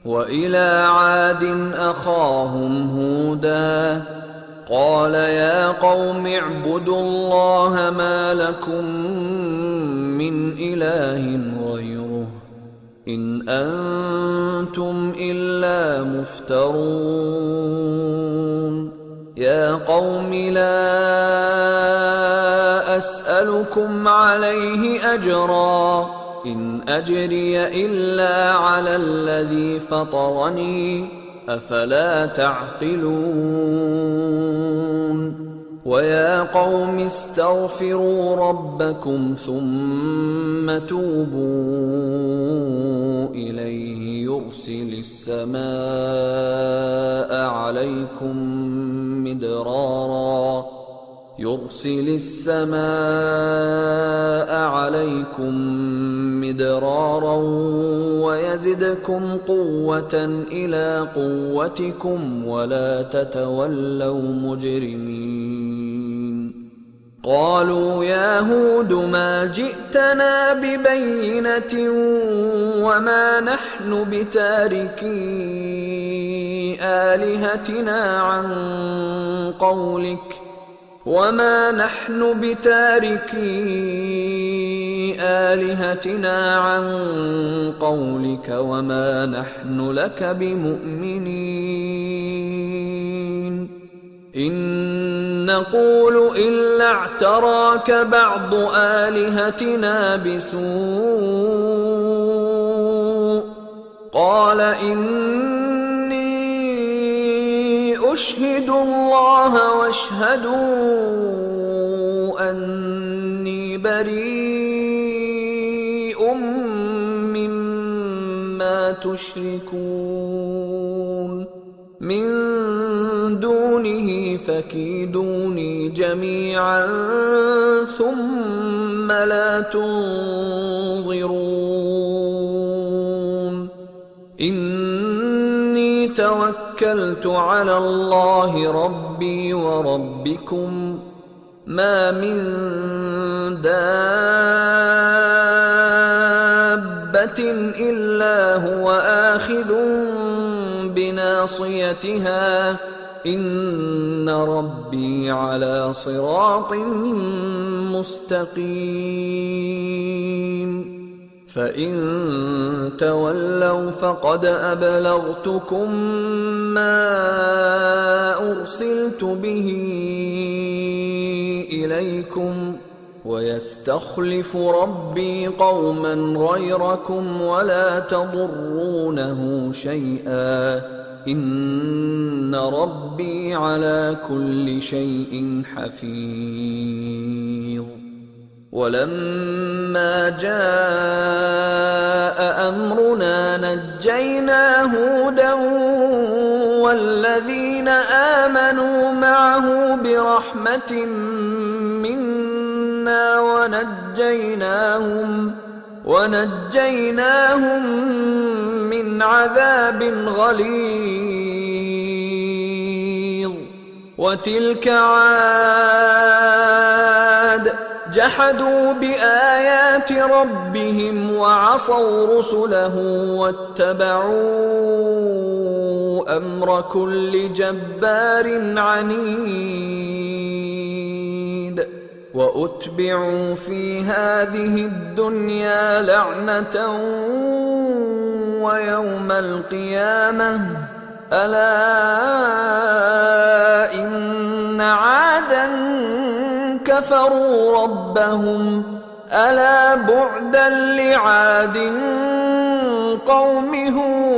وإلى عاد أخاهم هودا قال يا قوم اعبدوا الله ما لكم من إله غيره إن أنتم إلا مفترون يا قوم لا أسألكم عليه أجرا إن أجري إلا على الذي فطرني أفلا تعقلون ويا قوم استغفروا ربكم ثم توبوا إليه يرسل السماء عليكم مدرارا ويزدكم قوة إلى قوتكم ولا تتولوا مجرمين قالوا يا هود ما جئتنا ببينة وما نحن بتاركي آلهتنا عن قولك وما نحن لك بمؤمنين إن نقول إلا اعتراك بعض آلهتنا بسوء قال إني أشهد الله واشهدوا أني بريء مما تشركون من دونه فكيدوني جميعا ثم لا تنظرون إني توكلت على الله ربي وربكم ما من دابة إلا هو آخذ بناصيتها إن ربي على صراط مستقيم فإن تولوا فقد أبلغتكم ما أرسلت به إليكم ويستخلف ربي قوما غيركم ولا تضرونه شيئا إن ربي على كل شيء حفيظ ولما جاء أمرنا نجينا هودا والذين آمنوا معه برحمة منا ونجيناهم من عذاب غليظ وتلك عاد جحدوا بآيات ربهم وعصوا رسله واتبعوا أمر كل جبار عنيد وأتبعوا في هذه الدنيا لعنة ويوم القيامة ألا إن عادا كفروا ربهم ألا بعدا لعاد قوم هود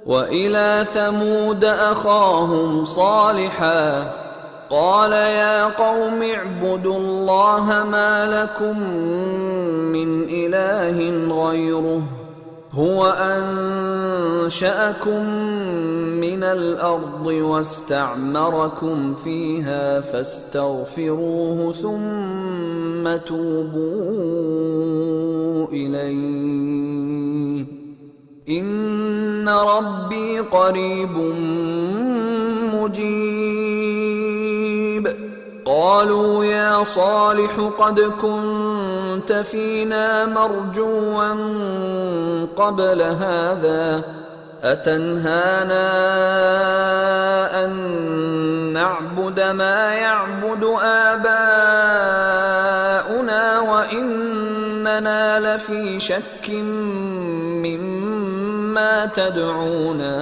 وإلى ثمود أخاهم صالحا قال يا قوم اعبدوا الله ما لكم من إله غيره هو أنشأكم من الأرض واستعمركم فيها فاستغفروه ثم توبوا إليه إن ربي قريب مجيب قالوا يا صالح قد كنت فينا مرجوا قبل هذا أتنهانا أن نعبد ما يعبد آباؤنا وإننا لفي شك مما تدعونا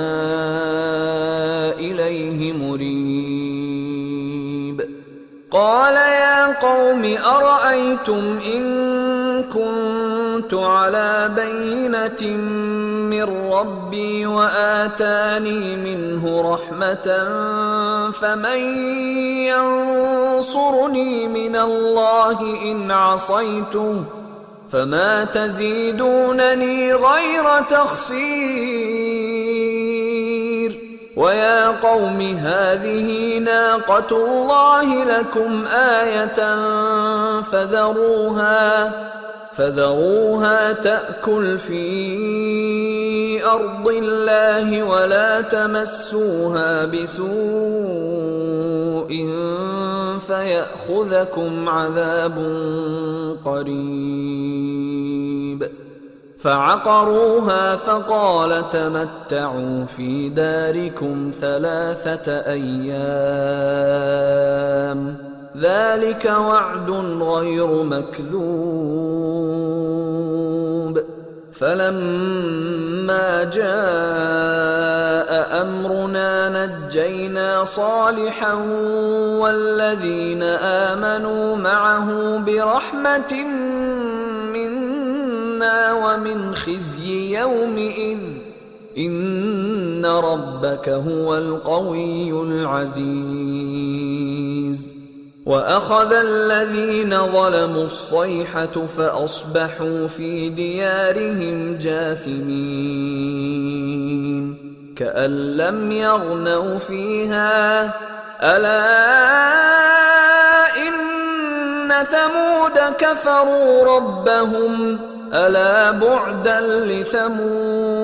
إليه مريب. قال يا قوم أرأيتم إن كنت على بينة من ربي وآتاني منه رحمة فمن ينصرني من الله إن عصيته فما تزيدونني غير تخسير. ويا قوم هذه ناقة الله لكم آية فذروها تأكل في أرض الله ولا تمسوها بسوء فيأخذكم عذاب قريب. فعقروها فقال تمتعوا في داركم 3 أيام ذلك وعد غير مكذوب. فلما جاء أمرنا نجينا صالحا والذين آمنوا معه برحمة منا ومن خزي يومئذ إن ربك هو القوي العزيز. وأخذ الذين ظلموا الصيحة فأصبحوا في ديارهم جاثمين كأن لم يغنوا فيها ألا إن ثمود كفروا ربهم ألا بعدا لثمود